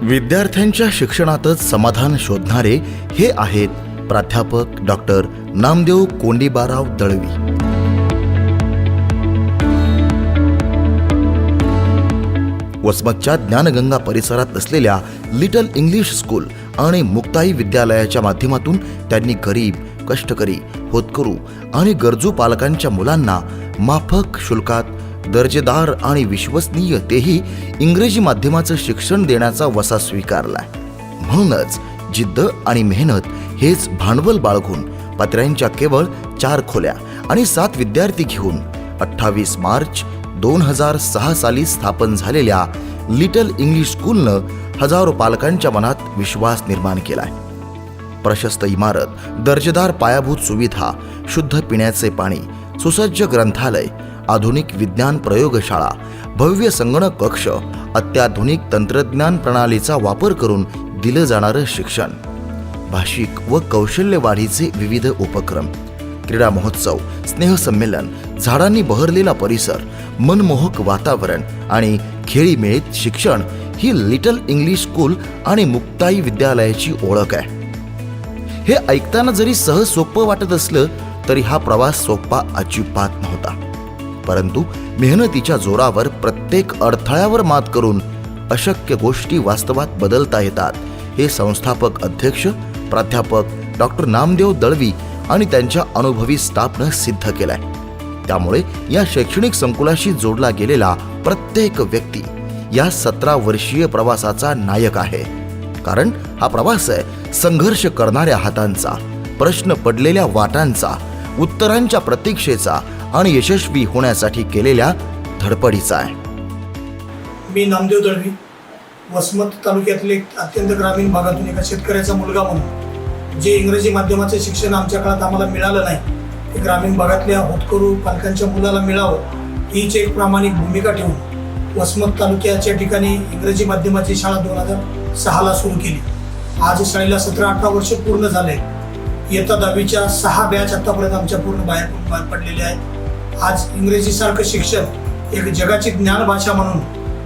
विद्यार्थ्यांच्या शिक्षणातच समाधान शोधणारे हे आहेत प्राध्यापक डॉक्टर नामदेव कोंडीबाराव दळवी. वसमतच्या ज्ञानगंगा परिसरात असलेल्या लिटल इंग्लिश स्कूल आणि मुक्ताई विद्यालयाच्या माध्यमातून त्यांनी गरीब, कष्टकरी, होतकरू आणि गरजू पालकांच्या मुलांना माफक शुल्कात दर्जेदार आणि विश्वसनीय तेही इंग्रजी माध्यमाचं शिक्षण देण्याचा वसा स्वीकारलाय. म्हणूनच जिद्द आणि मेहनत हेच भांडवल बाळगून पत्र्यांच्या केवळ 4 खोल्या आणि 7 विद्यार्थी घेऊन 28 मार्च 2006 साली स्थापन झालेल्या लिटल इंग्लिश स्कूलनं हजारो पालकांच्या मनात विश्वास निर्माण केलाय. प्रशस्त इमारत, दर्जेदार पायाभूत सुविधा, शुद्ध पिण्याचे पाणी, सुसज्ज ग्रंथालय, आधुनिक विज्ञान प्रयोगशाळा, भव्य संगणक कक्ष, अत्याधुनिक तंत्रज्ञान प्रणालीचा वापर करून दिलं जाणारं शिक्षण, भाषिक व कौशल्य वाढीचे विविध उपक्रम, क्रीडा महोत्सव, स्नेहसंमेलन, झाडांनी बहरलेला परिसर, मनमोहक वातावरण आणि खेळीमेळीत शिक्षण ही लिटल इंग्लिश स्कूल आणि मुक्ताई विद्यालयाची ओळख आहे. हे ऐकताना जरी सहज सोपं वाटत असलं तरी हा प्रवास सोपा अजिबात नव्हता. परंतु मेहनतीच्या जोरावर प्रत्येक अडथळ्यावर मात करून अशक्य गोष्टी वास्तवात बदलता येतात हे संस्थापक अध्यक्ष प्राध्यापक डॉक्टर नामदेव दळवी आणि त्यांच्या अनुभवी स्टाफनं सिद्ध केलंय. त्यामुळे या शैक्षणिक संकुलाशी जोडला गेलेला प्रत्येक व्यक्ती या 17 वर्षीय प्रवासाचा नायक आहे. कारण हा प्रवास आहे संघर्ष करणाऱ्या हातांचा, प्रश्न पडलेल्या वाटांचा, उत्तरांच्या प्रतीक्षेचा आणि यशस्वी होण्यासाठी केलेल्या धडपडीचा आहे. मी नामदेव दळवी, वसमत तालुक्यातले अत्यंत ग्रामीण भागातून एका शेतकऱ्याचा मुलगा म्हणून जे इंग्रजी माध्यमाचे शिक्षण आमच्या काळात आम्हाला मिळालं नाही ते ग्रामीण भागातल्या होतकरू पालकांच्या मुलाला मिळावं हीच एक प्रामाणिक भूमिका ठेवून वसमत तालुक्याच्या ठिकाणी इंग्रजी माध्यमाची शाळा 2006ला सुरू केली. आज शाळेला 17-18 वर्ष पूर्ण झाले. इयत्ता 10वीच्या 6 बॅच आतापर्यंत आमच्या पूर्ण बाहेर पडलेल्या आहेत. आज इंग्रजीसारखं शिक्षण एक जगाची ज्ञान भाषा म्हणून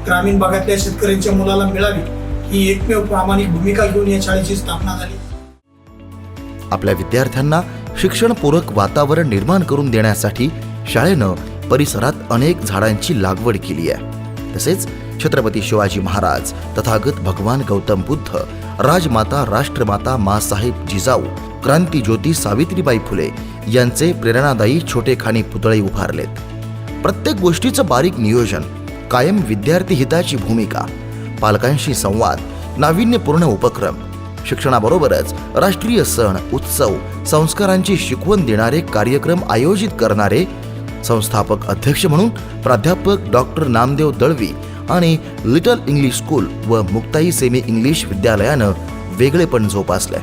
ग्रामीण भागातल्या शेतकऱ्यांच्या मुलाला मिळावी ही एकमेव प्रामाणिक भूमिका घेऊन या शाळेची स्थापना झाली. आपल्या विद्यार्थ्यांना शिक्षणपूरक वातावरण निर्माण करून देण्यासाठी शाळेनं परिसरात अनेक झाडांची लागवड केली आहे. तसेच छत्रपती शिवाजी महाराज, तथागत भगवान गौतम बुद्ध, राजमाता राष्ट्रमाता माँसाहेब जिजाऊ, क्रांतिज्योती सावित्रीबाई फुले यांचे प्रेरणादायी छोटेखानी पुतळे उभारलेत. प्रत्येक गोष्टीचं बारीक नियोजन, कायम विद्यार्थी हिताची भूमिका, पालकांशी संवाद, नाविन्यपूर्ण उपक्रम, शिक्षणाबरोबरच राष्ट्रीय सण, उत्सव, संस्कारांची शिकवण देणारे कार्यक्रम आयोजित करणारे संस्थापक अध्यक्ष म्हणून प्राध्यापक डॉक्टर नामदेव दळवी आणि लिटल इंग्लिश स्कूल व मुक्ताई सेमी इंग्लिश विद्यालयानं वेगळेपण जोपासलंय.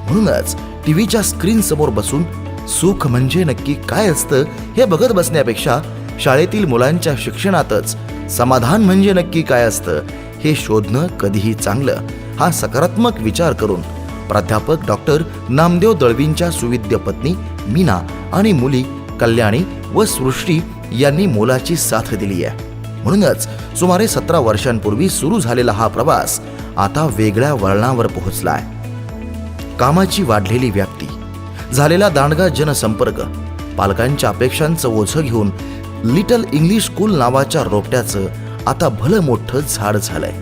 म्हणूनच टीव्हीच्या स्क्रीन समोर बसून सुख म्हणजे नक्की काय असतं हे बघत बसण्यापेक्षा शाळेतील मुलांच्या शिक्षणातच समाधान म्हणजे नक्की काय असतं हे शोधणं कधीही चांगलं हा सकारात्मक विचार करून प्राध्यापक डॉक्टर नामदेव दळवींच्या सुविद्य पत्नी मीना आणि मुली कल्याणी व सृष्टी यांनी मोलाची साथ दिली आहे. म्हणूनच सुमारे 17 वर्षांपूर्वी सुरू झालेला हा प्रवास आता वेगळ्या वळणावर पोहोचलाय. कामाची वाढलेली व्याप्ती, झालेला दांडगा जनसंपर्क, पालकांच्या अपेक्षांचं ओझं घेऊन लिटल इंग्लिश स्कूल नावाच्या रोपट्याचं आता भलं मोठं झाड झालंय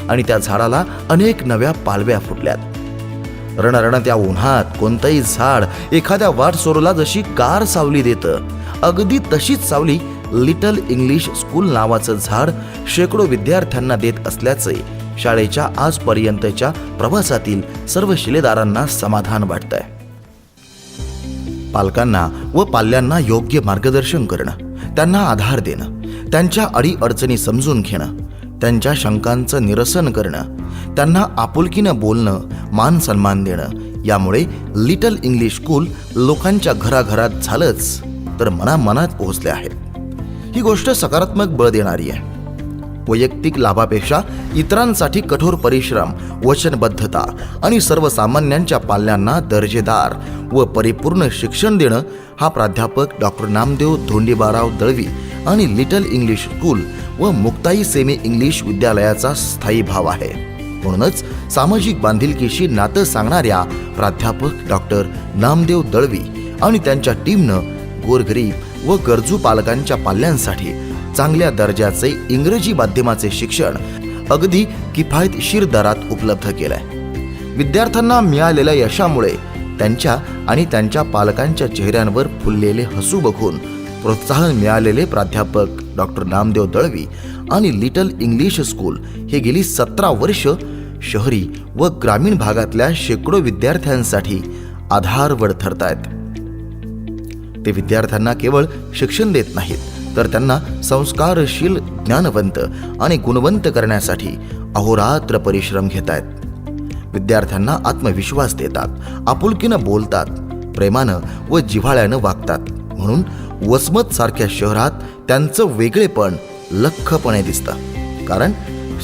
आणि त्या झाडाला अनेक नव्या पालव्या फुटल्यात. रणरणत्या उन्हात कोणतंही झाड एखाद्या वाट सोरला जशी गार सावली देतं, अगदी तशीच सावली लिटल इंग्लिश स्कूल नावाचं झाड शेकडो विद्यार्थ्यांना देत असल्याचे शाळेच्या आजपर्यंतच्या प्रवासातील सर्व शिलेदारांना समाधान वाटतंय. पालकांना व पाल्यांना योग्य मार्गदर्शन करणं, त्यांना आधार देणं, त्यांच्या अडीअडचणी समजून घेणं, त्यांच्या शंकांचं निरसन करणं, त्यांना आपुलकीनं बोलणं, मान सन्मान देणं, यामुळे लिटल इंग्लिश स्कूल लोकांच्या घराघरात झालंच तर मनामनात पोहोचले आहे. ही गोष्ट सकारात्मक बळ देणारी आहे. वैयक्तिक लाभापेक्षा इतरांसाठी कठोर परिश्रम, वचनबद्धता आणि सर्वसामान्यांच्या पाल्यांना दर्जेदार व परिपूर्ण शिक्षण देणं हा प्राध्यापक डॉक्टर नामदेव धोंडीबाराव दळवी आणि लिटल इंग्लिश स्कूल व मुक्ताई सेमी इंग्लिश विद्यालयाचा स्थायी भाव आहे. म्हणूनच सामाजिक बांधिलकीशी नातं सांगणाऱ्या प्राध्यापक डॉक्टर नामदेव दळवी आणि त्यांच्या टीमनं गोरगरीब व गरजू पालकांच्या पाल्यांसाठी चांगल्या दर्जाचे इंग्रजी माध्यमाचे शिक्षण अगदी किफायतशीर दरात उपलब्ध केलंय. विद्यार्थ्यांना मिळालेल्या यशामुळे त्यांच्या आणि त्यांच्या पालकांच्या चेहऱ्यांवर फुललेले हसू बघून प्रोत्साहन मिळालेले प्राध्यापक डॉक्टर नामदेव दळवी आणि लिटल इंग्लिश स्कूल हे गेली 17 वर्ष शहरी व ग्रामीण भागातल्या शेकडो विद्यार्थ्यांसाठी आधारवड ठरतायत. ते विद्यार्थ्यांना केवळ शिक्षण देत नाहीत, तर त्यांना संस्कारशील, ज्ञानवंत आणि गुणवंत करण्यासाठी अहोरात्र परिश्रम घेतायत. विद्यार्थ्यांना आत्मविश्वास देतात, आपुलकीनं बोलतात, प्रेमानं व जिव्हाळ्यानं वागतात. म्हणून वसमत सारख्या शहरात त्यांचं वेगळेपण लख्खपणे दिसतं. कारण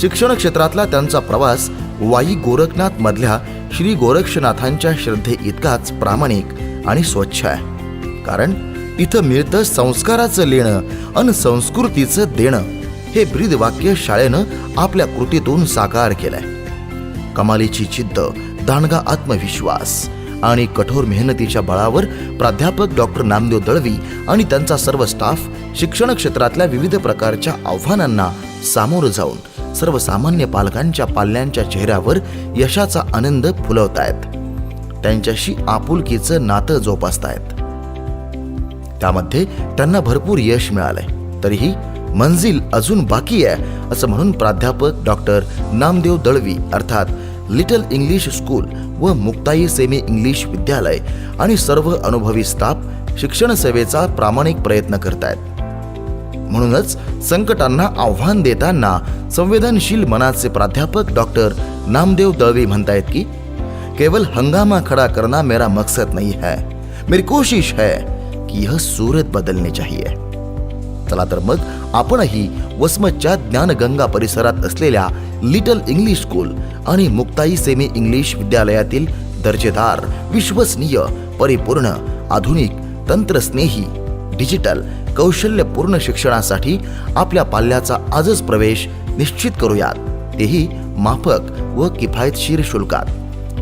शिक्षण क्षेत्रातला त्यांचा प्रवास वाई गोरखनाथ मधल्या श्री गोरक्षनाथांच्या श्रद्धे इतकाच प्रामाणिक आणि स्वच्छ आहे. कारण इथं मिळतं संस्काराचं लेणं अन संस्कृतीचं देणं, हे ब्रीद वाक्य शाळेनं आपल्या कृतीतून साकार केलंय. कमालीची जिद्द, दांडगा आत्मविश्वास आणि कठोर मेहनतीच्या बळावर प्राध्यापक डॉक्टर नामदेव दळवी आणि त्यांचा सर्व स्टाफ शिक्षण क्षेत्रातल्या विविध प्रकारच्या आव्हानांना सामोरं जाऊन सर्वसामान्य पालकांच्या पाल्यांच्या चेहऱ्यावर यशाचा आनंद फुलवतायत. त्यांच्याशी आपुलकीचं नातं जोपासतायत. त्यामध्ये त्यांना भरपूर यश मिळालंय. तरीही मंजिल अजून बाकी आहे असं म्हणून प्राध्यापक डॉक्टर नामदेव दळवी अर्थात लिटल इंग्लिश स्कूल व मुक्ताई सेमी इंग्लिश विद्यालय आणि सर्व अनुभवी स्टाफ शिक्षण सेवेचा प्रामाणिक प्रयत्न करतायत. म्हणूनच संकटांना आव्हान देताना संवेदनशील मनाचे प्राध्यापक डॉक्टर नामदेव दळवी म्हणतायत की केवल हंगामा खड़ा करना मेरा मकसद नहीं है, मेरी कोशिश है कि यह सूरत बदलनी चाहिए. चला तर मग आपणही वसमतच्या ज्ञानगंगा परिसरात असलेल्या लिटल इंग्लिश स्कूल आणि मुक्ताई सेमी इंग्लिश विद्यालयातील दर्जेदार, विश्वसनीय, परिपूर्ण, आधुनिक, तंत्रस्नेही, डिजिटल, कौशल्यपूर्ण शिक्षणासाठी आपल्या पाल्याचा आजच प्रवेश निश्चित करूयात, तेही माफक व किफायतशीर शुल्कात.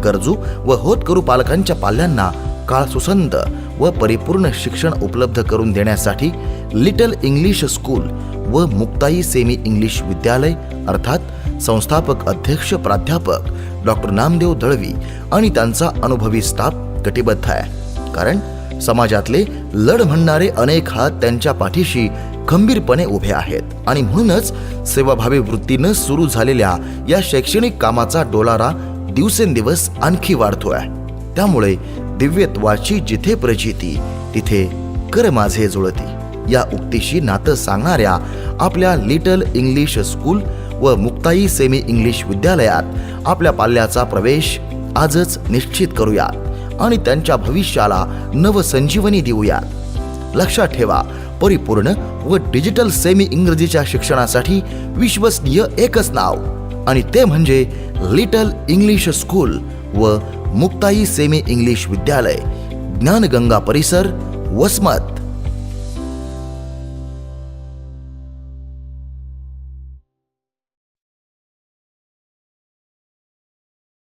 गरजू व होतकरू पालकांच्या पाल्यांना काळ सुसंत व परिपूर्ण शिक्षण उपलब्ध करून देण्यासाठी लिटल इंग्लिश स्कूल व मुक्ताई सेमी इंग्लिश विद्यालय अर्थात संस्थापक अध्यक्ष प्राध्यापक डॉक्टर नामदेव दळवी आणि त्यांचा अनुभवी स्टाफ कटिबद्ध आहे. कारण समाजातले लढ म्हणणारे अनेक हात त्यांच्या पाठीशी खंबीरपणे उभे आहेत आणि म्हणूनच सेवाभावी वृत्तीनं सुरू झालेल्या या शैक्षणिक कामाचा डोलारा दिवसेंदिवस आणखी वाढतोय. त्यामुळे दिव्यत्वाची जिथे प्रचिती तिथे कर माझे जुळती या उक्तीशी नातं सांगणाऱ्या आपल्या लिटल इंग्लिश स्कूल व मुक्ताई सेमी इंग्लिश विद्यालयात आपल्या पाल्याचा प्रवेश आजच निश्चित करूयात आणि त्यांच्या भविष्याला नवसंजीवनी देऊयात. लक्षात ठेवा, परिपूर्ण व डिजिटल सेमी इंग्रजीच्या शिक्षणासाठी विश्वसनीय एकच नाव आणि ते म्हणजे लिटल इंग्लिश स्कूल व मुक्ताई सेमी इंग्लिश विद्यालय, ज्ञानगंगा परिसर, वसमत.